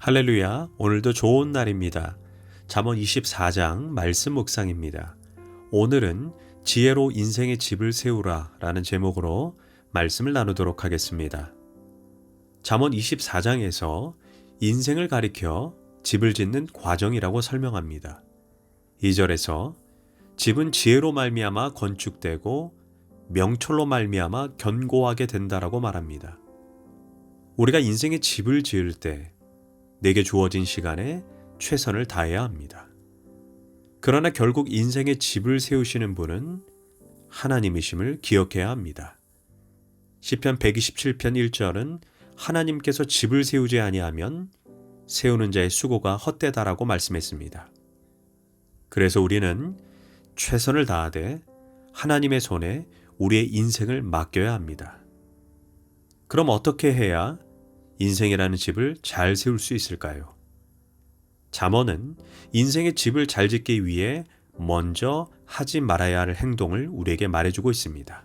할렐루야, 오늘도 좋은 날입니다. 잠언 24장 말씀 묵상입니다. 오늘은 지혜로 인생의 집을 세우라 라는 제목으로 말씀을 나누도록 하겠습니다. 잠언 24장에서 인생을 가리켜 집을 짓는 과정이라고 설명합니다. 2절에서 집은 지혜로 말미암아 건축되고 명철로 말미암아 견고하게 된다라고 말합니다. 우리가 인생의 집을 지을 때 내게 주어진 시간에 최선을 다해야 합니다. 그러나 결국 인생의 집을 세우시는 분은 하나님이심을 기억해야 합니다. 시편 127편 1절은 하나님께서 집을 세우지 아니하면 세우는 자의 수고가 헛되다라고 말씀했습니다. 그래서 우리는 최선을 다하되 하나님의 손에 우리의 인생을 맡겨야 합니다. 그럼 어떻게 해야 인생이라는 집을 잘 세울 수 있을까요? 잠언은 인생의 집을 잘 짓기 위해 먼저 하지 말아야 할 행동을 우리에게 말해주고 있습니다.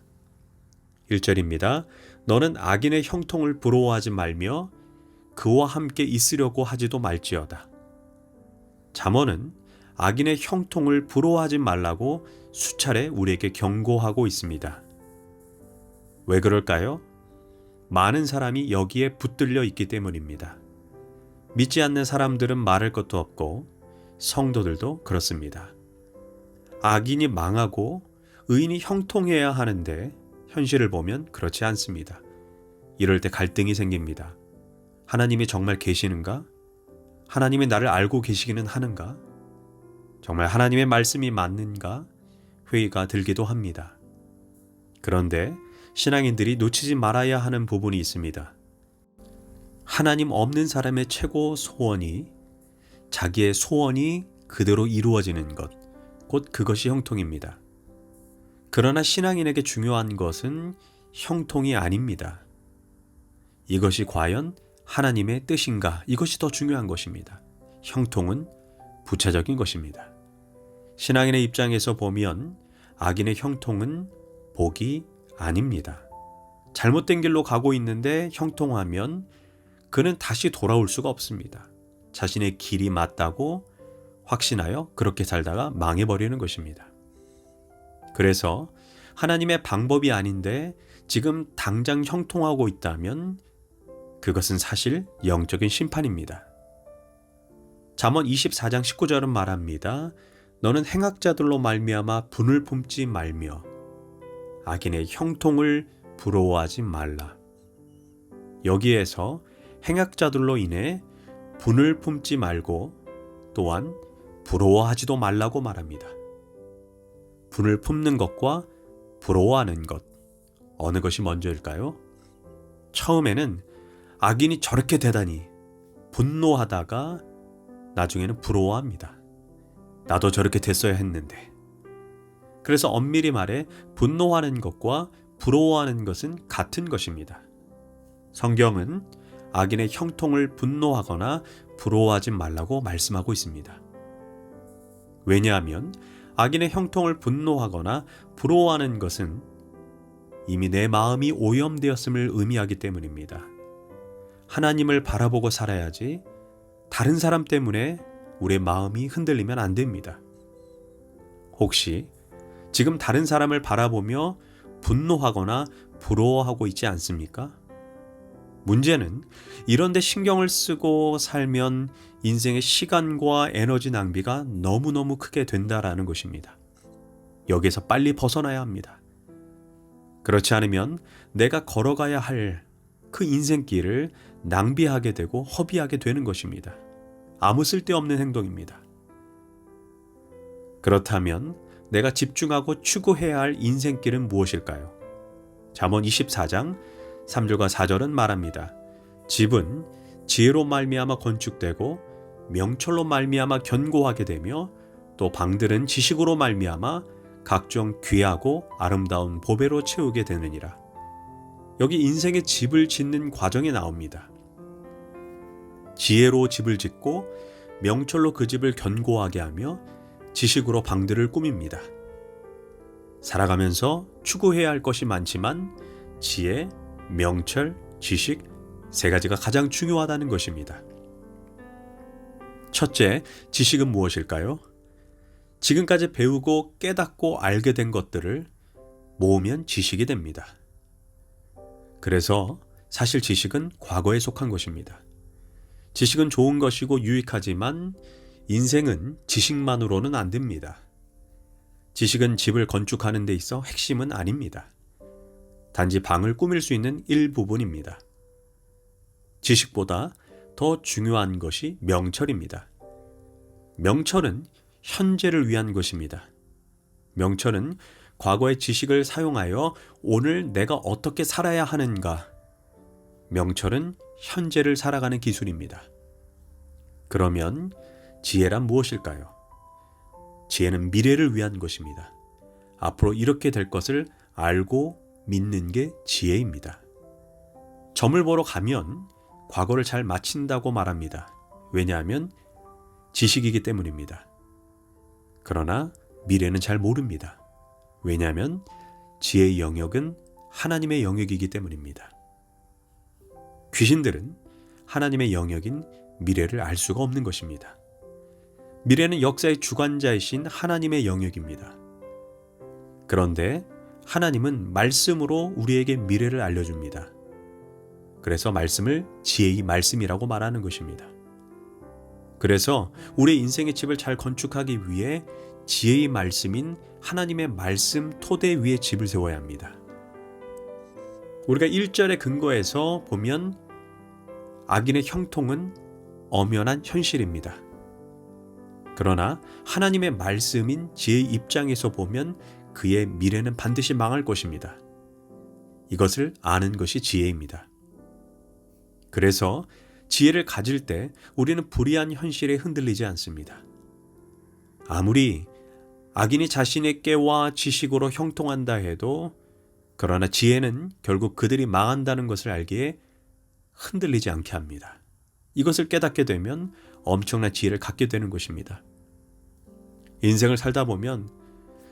1절입니다. 너는 악인의 형통을 부러워하지 말며 그와 함께 있으려고 하지도 말지어다. 잠언은 악인의 형통을 부러워하지 말라고 수차례 우리에게 경고하고 있습니다. 왜 그럴까요? 많은 사람이 여기에 붙들려 있기 때문입니다. 믿지 않는 사람들은 말할 것도 없고 성도들도 그렇습니다. 악인이 망하고 의인이 형통해야 하는데 현실을 보면 그렇지 않습니다. 이럴 때 갈등이 생깁니다. 하나님이 정말 계시는가? 하나님이 나를 알고 계시기는 하는가? 정말 하나님의 말씀이 맞는가? 회의가 들기도 합니다. 그런데 신앙인들이 놓치지 말아야 하는 부분이 있습니다. 하나님 없는 사람의 최고 소원이 자기의 소원이 그대로 이루어지는 것, 곧 그것이 형통입니다. 그러나 신앙인에게 중요한 것은 형통이 아닙니다. 이것이 과연 하나님의 뜻인가? 이것이 더 중요한 것입니다. 형통은 부차적인 것입니다. 신앙인의 입장에서 보면 악인의 형통은 복이 아닙니다. 잘못된 길로 가고 있는데 형통하면 그는 다시 돌아올 수가 없습니다. 자신의 길이 맞다고 확신하여 그렇게 살다가 망해버리는 것입니다. 그래서 하나님의 방법이 아닌데 지금 당장 형통하고 있다면 그것은 사실 영적인 심판입니다. 잠언 24장 19절은 말합니다. 너는 행악자들로 말미암아 분을 품지 말며 악인의 형통을 부러워하지 말라. 여기에서 행악자들로 인해 분을 품지 말고 또한 부러워하지도 말라고 말합니다. 분을 품는 것과 부러워하는 것, 어느 것이 먼저일까요? 처음에는 악인이 저렇게 되다니 분노하다가 나중에는 부러워합니다. 나도 저렇게 됐어야 했는데. 그래서 엄밀히 말해 분노하는 것과 부러워하는 것은 같은 것입니다. 성경은 악인의 형통을 분노하거나 부러워하지 말라고 말씀하고 있습니다. 왜냐하면 악인의 형통을 분노하거나 부러워하는 것은 이미 내 마음이 오염되었음을 의미하기 때문입니다. 하나님을 바라보고 살아야지 다른 사람 때문에 우리의 마음이 흔들리면 안 됩니다. 혹시 지금 다른 사람을 바라보며 분노하거나 부러워하고 있지 않습니까? 문제는 이런데 신경을 쓰고 살면 인생의 시간과 에너지 낭비가 너무너무 크게 된다라는 것입니다. 여기에서 빨리 벗어나야 합니다. 그렇지 않으면 내가 걸어가야 할 그 인생길을 낭비하게 되고 허비하게 되는 것입니다. 아무 쓸데없는 행동입니다. 그렇다면 내가 집중하고 추구해야 할 인생길은 무엇일까요? 잠언 24장 3절과 4절은 말합니다. 집은 지혜로 말미암아 건축되고 명철로 말미암아 견고하게 되며 또 방들은 지식으로 말미암아 각종 귀하고 아름다운 보배로 채우게 되느니라. 여기 인생의 집을 짓는 과정이 나옵니다. 지혜로 집을 짓고 명철로 그 집을 견고하게 하며 지식으로 방들을 꾸밉니다. 살아가면서 추구해야 할 것이 많지만 지혜, 명철, 지식 세 가지가 가장 중요하다는 것입니다. 첫째, 지식은 무엇일까요? 지금까지 배우고 깨닫고 알게 된 것들을 모으면 지식이 됩니다. 그래서 사실 지식은 과거에 속한 것입니다. 지식은 좋은 것이고 유익하지만 인생은 지식만으로는 안 됩니다. 지식은 집을 건축하는 데 있어 핵심은 아닙니다. 단지 방을 꾸밀 수 있는 일부분입니다. 지식보다 더 중요한 것이 명철입니다. 명철은 현재를 위한 것입니다. 명철은 과거의 지식을 사용하여 오늘 내가 어떻게 살아야 하는가. 명철은 현재를 살아가는 기술입니다. 그러면 지혜란 무엇일까요? 지혜는 미래를 위한 것입니다. 앞으로 이렇게 될 것을 알고 믿는 게 지혜입니다. 점을 보러 가면 과거를 잘 마친다고 말합니다. 왜냐하면 지식이기 때문입니다. 그러나 미래는 잘 모릅니다. 왜냐하면 지혜의 영역은 하나님의 영역이기 때문입니다. 귀신들은 하나님의 영역인 미래를 알 수가 없는 것입니다. 미래는 역사의 주관자이신 하나님의 영역입니다. 그런데 하나님은 말씀으로 우리에게 미래를 알려줍니다. 그래서 말씀을 지혜의 말씀이라고 말하는 것입니다. 그래서 우리 인생의 집을 잘 건축하기 위해 지혜의 말씀인 하나님의 말씀 토대 위에 집을 세워야 합니다. 우리가 1절의 근거에서 보면 악인의 형통은 엄연한 현실입니다. 그러나 하나님의 말씀인 지혜의 입장에서 보면 그의 미래는 반드시 망할 것입니다. 이것을 아는 것이 지혜입니다. 그래서 지혜를 가질 때 우리는 불의한 현실에 흔들리지 않습니다. 아무리 악인이 자신의 깨와 지식으로 형통한다 해도 그러나 지혜는 결국 그들이 망한다는 것을 알기에 흔들리지 않게 합니다. 이것을 깨닫게 되면 엄청난 지혜를 갖게 되는 것입니다. 인생을 살다 보면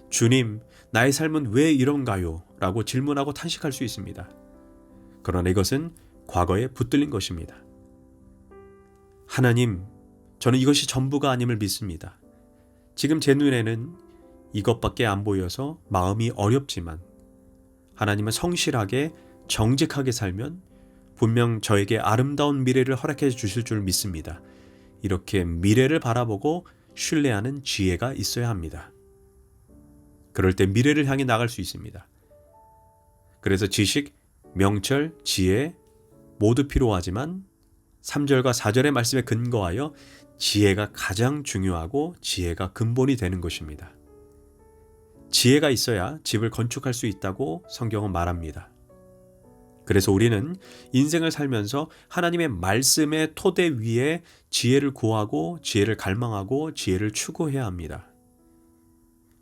주님, 나의 삶은 왜 이런가요? 라고 질문하고 탄식할 수 있습니다. 그러나 이것은 과거에 붙들린 것입니다. 하나님, 저는 이것이 전부가 아님을 믿습니다. 지금 제 눈에는 이것밖에 안 보여서 마음이 어렵지만 하나님은 성실하게 정직하게 살면 분명 저에게 아름다운 미래를 허락해 주실 줄 믿습니다. 이렇게 미래를 바라보고 신뢰하는 지혜가 있어야 합니다. 그럴 때 미래를 향해 나갈 수 있습니다. 그래서 지식, 명철, 지혜 모두 필요하지만 3절과 4절의 말씀에 근거하여 지혜가 가장 중요하고 지혜가 근본이 되는 것입니다. 지혜가 있어야 집을 건축할 수 있다고 성경은 말합니다. 그래서 우리는 인생을 살면서 하나님의 말씀의 토대 위에 지혜를 구하고 지혜를 갈망하고 지혜를 추구해야 합니다.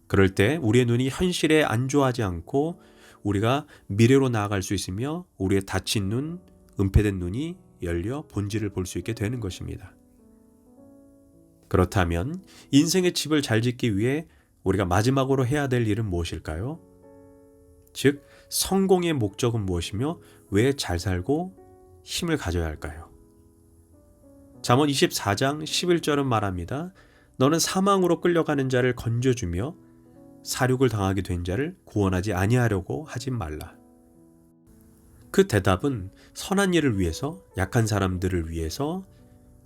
그럴 때 우리의 눈이 현실에 안주하지 않고 우리가 미래로 나아갈 수 있으며 우리의 닫힌 눈, 은폐된 눈이 열려 본질을 볼 수 있게 되는 것입니다. 그렇다면 인생의 집을 잘 짓기 위해 우리가 마지막으로 해야 될 일은 무엇일까요? 즉, 성공의 목적은 무엇이며 왜 잘 살고 힘을 가져야 할까요? 잠언 24장 11절은 말합니다. 너는 사망으로 끌려가는 자를 건져주며 사륙을 당하게 된 자를 구원하지 아니하려고 하지 말라. 그 대답은 선한 일을 위해서, 약한 사람들을 위해서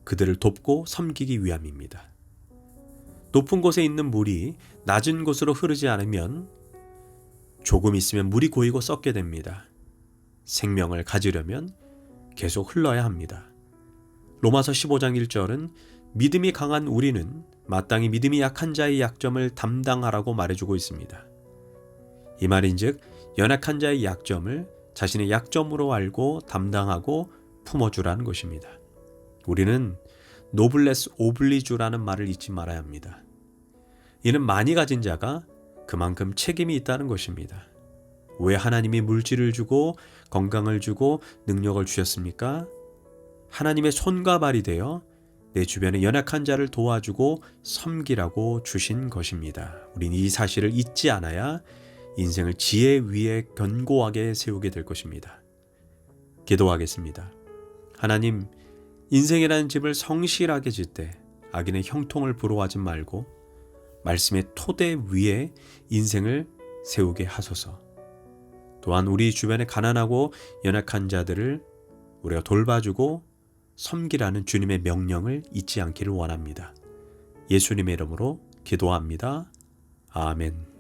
그들을 돕고 섬기기 위함입니다. 높은 곳에 있는 물이 낮은 곳으로 흐르지 않으면 조금 있으면 물이 고이고 썩게 됩니다. 생명을 가지려면 계속 흘러야 합니다. 로마서 15장 1절은 믿음이 강한 우리는 마땅히 믿음이 약한 자의 약점을 담당하라고 말해주고 있습니다. 이 말인즉 연약한 자의 약점을 자신의 약점으로 알고 담당하고 품어주라는 것입니다. 우리는 노블레스 오블리주라는 말을 잊지 말아야 합니다. 이는 많이 가진 자가 그만큼 책임이 있다는 것입니다. 왜 하나님이 물질을 주고 건강을 주고 능력을 주셨습니까? 하나님의 손과 발이 되어 내 주변의 연약한 자를 도와주고 섬기라고 주신 것입니다. 우린 이 사실을 잊지 않아야 인생을 지혜 위에 견고하게 세우게 될 것입니다. 기도하겠습니다. 하나님, 인생이라는 집을 성실하게 짓되 악인의 형통을 부러워하지 말고 말씀의 토대 위에 인생을 세우게 하소서. 또한 우리 주변에 가난하고 연약한 자들을 우리가 돌봐주고 섬기라는 주님의 명령을 잊지 않기를 원합니다. 예수님의 이름으로 기도합니다. 아멘.